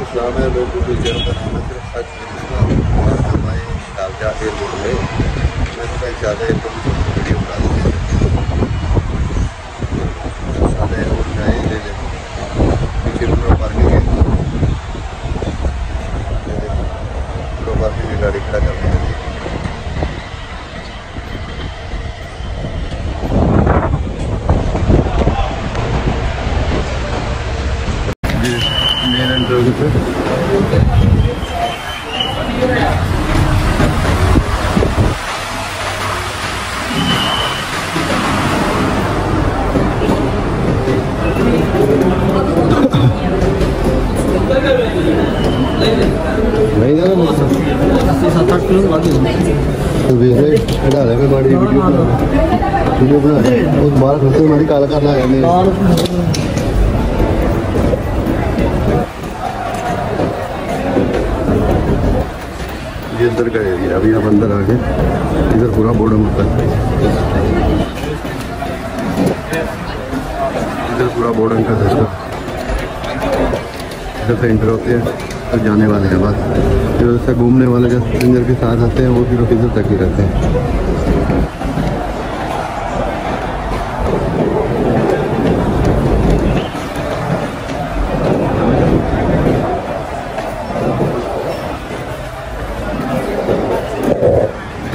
इस्लाम है, लोगों को जन्म का नाम है सिर्फ सच हमारे कागजात एयरपोर्ट में मैं तो ज़्यादा एयरपोर्ट की वीडियो बना दूँगी सारे एयरपोर्ट जाए ले लें पीछे पूरा पार्किंग है, पूरा पार्किंग में गाड़ी खड़ा करनी है। मेन एंट्री पे नहीं जाना मुझसे 7-8 किलो बाकी तो वैसे डाले में बड़ी वीडियो बना उस बार खर्चे में काला करना है ये अंदर का एरिया। अभी हम अंदर आ गए, इधर पूरा बोर्डम होता है, इधर पूरा बोर्डम का सिस्टम, इधर से एंटर होते हैं तो जाने वाले हैं बस। इधर से घूमने वाले जो पैसेंजर के साथ आते हैं वो सिर्फ इधर तक ही रहते हैं।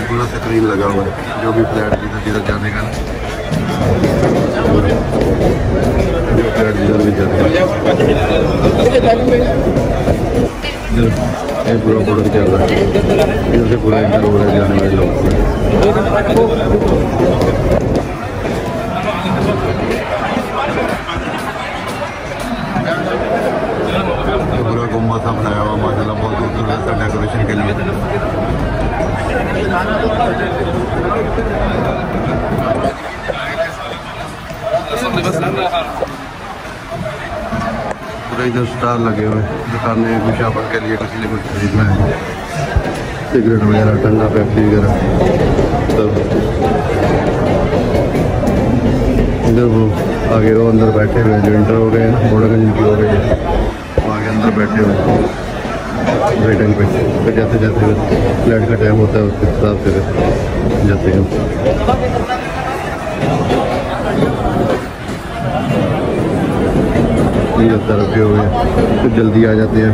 पूरा स्क्रीन लगा हुआ है जो भी फ्लैट जिधर जाने का जो फ्लैट जिधर भी जाने ये पूरा बोर्ड चल रहा है, इधर से पूरा इंटर हो रहा है जाने वाले लोग। पूरा गुम्बद सा बनाया हुआ माशाल्लाह, बहुत खूबसूरत सा डेकोरेशन के लिए। पूरा इधर स्टार लगे हुए दुकानें मुसाफिर के लिए किसी ने कुछ खरीदना है, सिगरेट वगैरह, ठंडा, पेप्सी वगैरह सब। इधर वो आगे वो अंदर बैठे हुए हैं जो इंटर हो गए हैं, बोर्डगंज की हो गई है, आगे अंदर बैठे हुए हैं वेटिंग पे। फिर जैसे जैसे फ्लाइट का टाइम होता है उसके हिसाब से जाते हैं। ये तरफ हो गए तो जल्दी आ जाते हैं,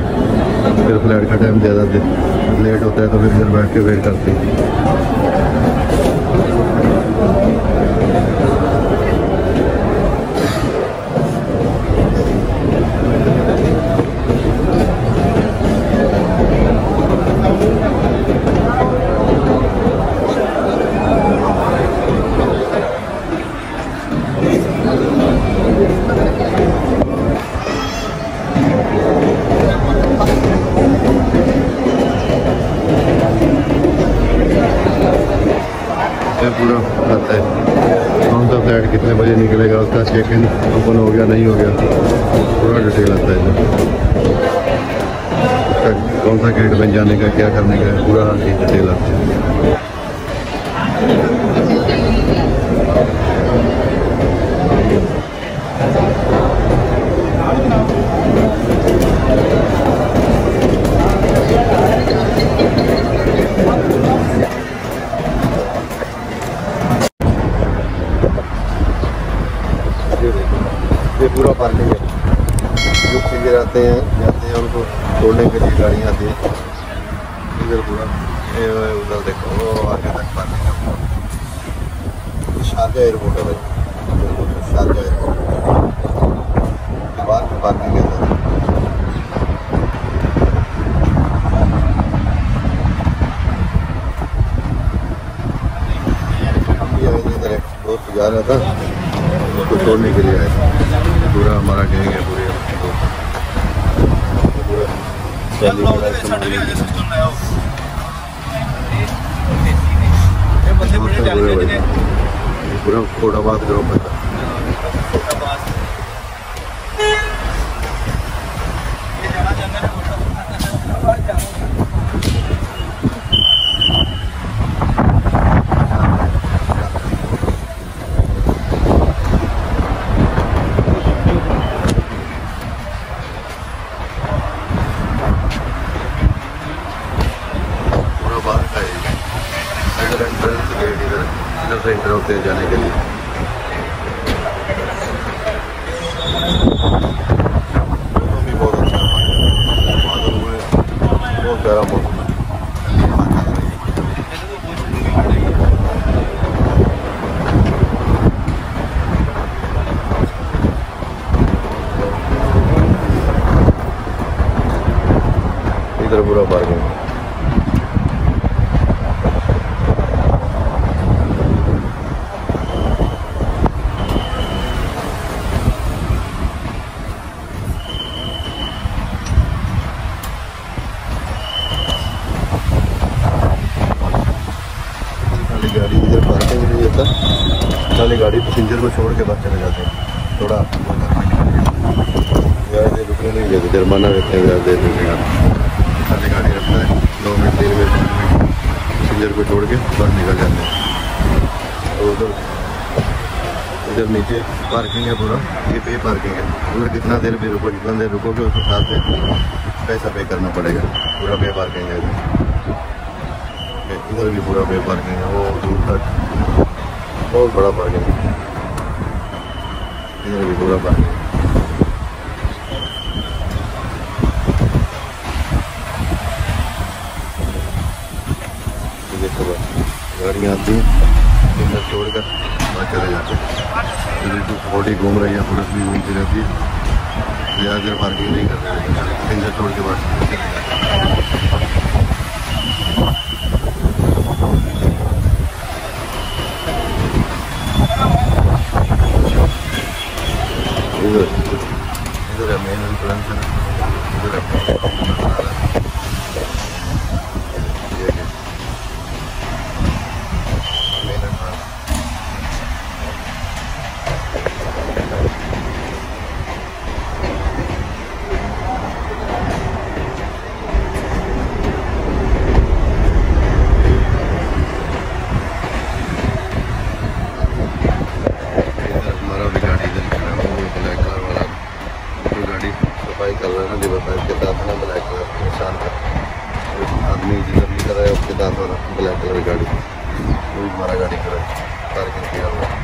फिर फ्लाइट का टाइम ज़्यादा लेट होता है तो फिर इधर बैठ के वेट करते हैं। पूरा आता है कौन सा फ्लाइट कितने बजे निकलेगा, उसका चेक इन ओपन हो गया नहीं हो गया, पूरा डिटेल आता है उसका, कौन सा गेट में जाने का, क्या करने का, पूरा डिटेल आता है। ये पूरा पार्किंग है, जो चीज़ें जाते हैं उनको छोड़ने के लिए गाड़ियाँ आती हैं। इधर पूरा उधर देखो वो आगे तक पार्किंग है। शारजा एयरपोर्ट है भाई, शारजा एयरपोर्ट के बाद पार्किंग है। इधर एक दोस्त जा रहा था उसको छोड़ने के लिए आए, पूरा हमारा गैंग है पूरे पूरा कोटाबाद ग्रुप है। इधर से इंटर होते हैं जाने के लिए। मौसम भी बहुत अच्छा है, बादल हुए, बहुत प्यारा मौसम है। इधर पूरा पार्किंग है। गाड़ी इधर पार्किंग नहीं होता, खाली गाड़ी पैसेंजर को छोड़ के बाद चले जाते हैं। थोड़ा ज़्यादा रुकने नहीं देते, जुर्माना देते हैं, ज़्यादा दे देते हैं। खाली गाड़ी रखता है 2 मिनट 3 मिनट पैसेंजर को छोड़ के बाहर निकल जाते हैं। तो उधर इधर नीचे पार्किंग है पूरा, ये पे पार्किंग है। उधर कितना देर भी रुको, जितना देर रुकोगे उस हिसाब से पैसा पे करना पड़ेगा। पूरा पे पार्किंग है। इधर भी पूरा पे पार्किंग है, वो दूर तक बहुत बड़ा पार्किंग है। इधर भी पूरा पार्किंग है। देखो गाड़ियाँ आती हैं, इधर छोड़कर वहाँ चले जाते हैं। इधर तो बॉडी घूम रही है, पुलिस भी घूमती रहती है। ज़्यादा देर पार्किंग नहीं कर रहे, इधर छोड़ के बाद चले जाते हैं। इधर है मेन एंट्रेंस है, इधर मेन एंट्रेंस। हमारा भी गाड़ी इधर खड़ा है, वो ब्लैक कलर वाला जो गाड़ी सफाई कर रहा है ना, लिवर पाइप के साथ ना ब्लैक कलर का निशान का आदमी जिधर निकल रहा है उसके साथ वाला ब्लैक कलर गाड़ी, वो भी हमारा गाड़ी खड़ा है, पार्किंग किया हुआ है।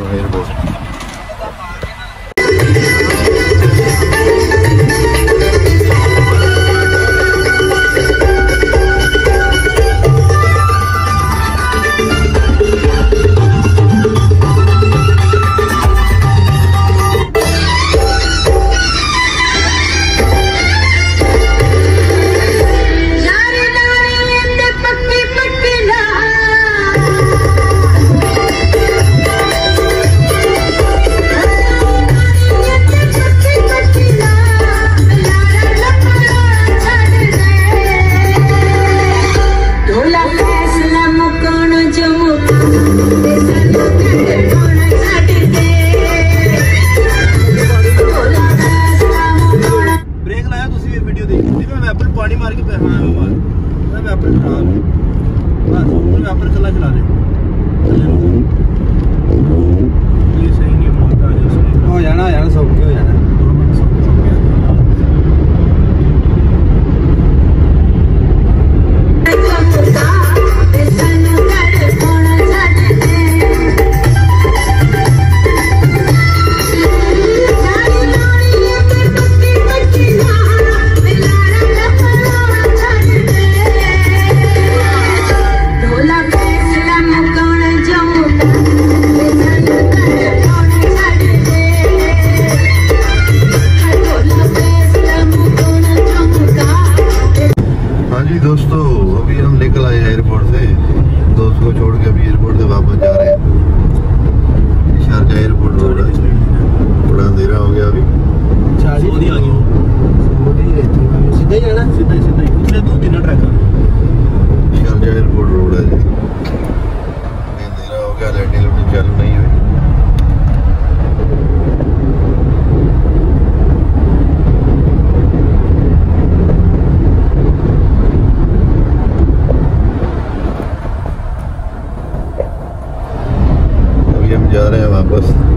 एयरपोर्ट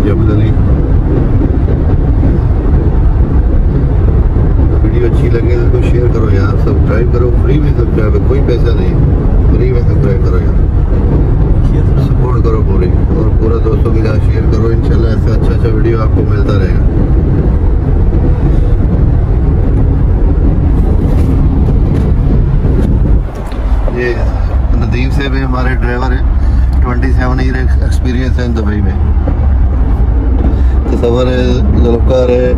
जबल अली। वीडियो अच्छी लगे तो शेयर करो यार, सब्सक्राइब करो, फ्री में सब्सक्राइब है, कोई पैसा नहीं, फ्री में सब्सक्राइब करो यार, सपोर्ट करो पूरी, और पूरा दोस्तों के साथ शेयर करो। इंशाल्लाह ऐसा अच्छा वीडियो आपको मिलता रहेगा। ये नदीम से भी हमारे ड्राइवर हैं, 27 ईयर एक्सपीरियंस है दुबई में। तसव्वुर है, जुल्फ़कार है,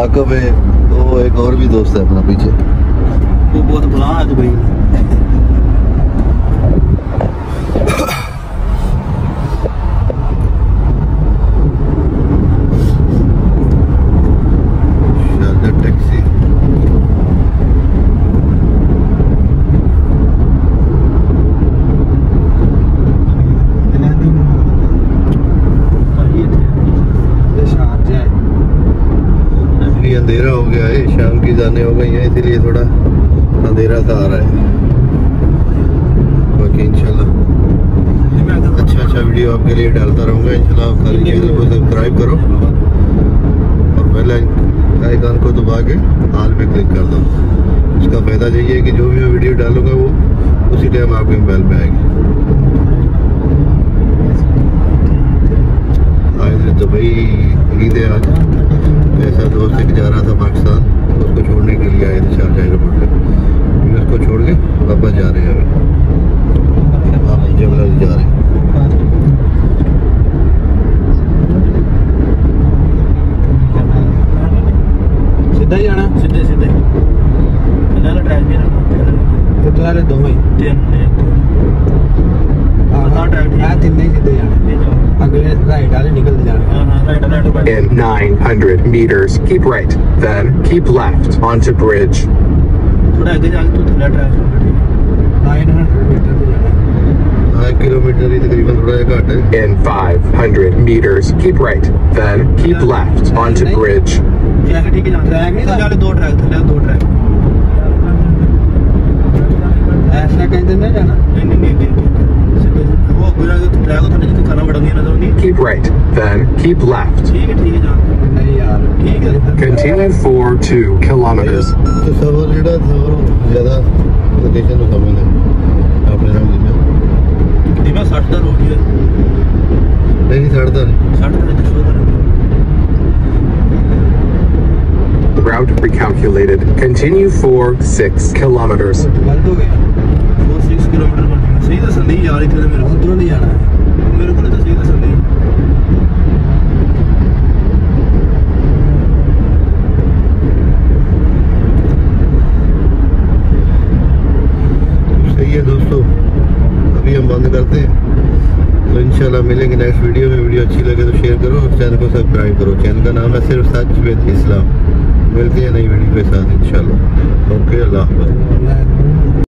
आकब है, तो एक और भी दोस्त है अपना पीछे, वो बहुत बुला है दुबई में। टैक्सी अंधेरा हो गया है, शाम की जाने हो गई है, इसीलिए थोड़ा अंधेरा सा आ रहा है। बाकी इंशाल्लाह अच्छा वीडियो आपके लिए डालता रहूँगा इंशाल्लाह। खाली चैनल को सब्सक्राइब करो और बेल आइकन को दबा के ऑल पे क्लिक कर दो। इसका फ़ायदा यही है कि जो भी मैं वीडियो डालूंगा वो उसी टाइम आपके मोबाइल पे आएगी। आज दुबई ईद है, आज ऐसा दोस्त एक जा रहा था पाकिस्तान, उसको छोड़ने के लिए आए थे शारजा एयरपोर्ट पे, उसको छोड़ के वापस जा रहे हैं, अभी वापस जबल अली जा रहे हैं। सीधा ही जाना, सीधे सीधे ट्रैक भी रहना, दो ही तीन In 900 meters, keep right, then keep left onto bridge. थोड़ा आगे जाके तो थोड़ा ट्रैक 900 मीटर पे जाना, 1 किलोमीटर ही तकरीबन, थोड़ा घट है। In 500 meters, keep right, then keep left onto bridge. Track ठीक है, ट्रैक नहीं था, दो ट्रैक थे, दो ट्रैक ऐसा कहीं तो नहीं जाना, नहीं वो गुजरा के ट्रैक को थोड़ी जितनी खाना बढ़ानी है ना, तो नहीं। Keep right, then keep left. ठीक है जान, नहीं यार ठीक है। Continue for 2 kilometers. तो सफर जेड़ा था ज़्यादा लोकेशन को समझ लें अपने नाम धीमा 60 दा रोड है, नहीं 60 दा नहीं, 60 दा शो कर Route recalculated. Continue for 6 kilometers. गलत हो गया, 6 किलोमीटर पर सही तो संदी यार, इधर मेरे को उधर नहीं जाना है, मेरे को तो सही तो संदी सही है। दोस्तों अभी हम बंद करते हैं, तो इंशाल्लाह मिलेंगे नेक्स्ट वीडियो में। वीडियो अच्छी लगे तो शेयर करो और चैनल को सब्सक्राइब करो। चैनल का नाम है सिर्फ सच विद इस्लाम। मिलते हैं नई वीडियो के साथ इंशाल्लाह। ओके, अल्लाह हाफ़िज़।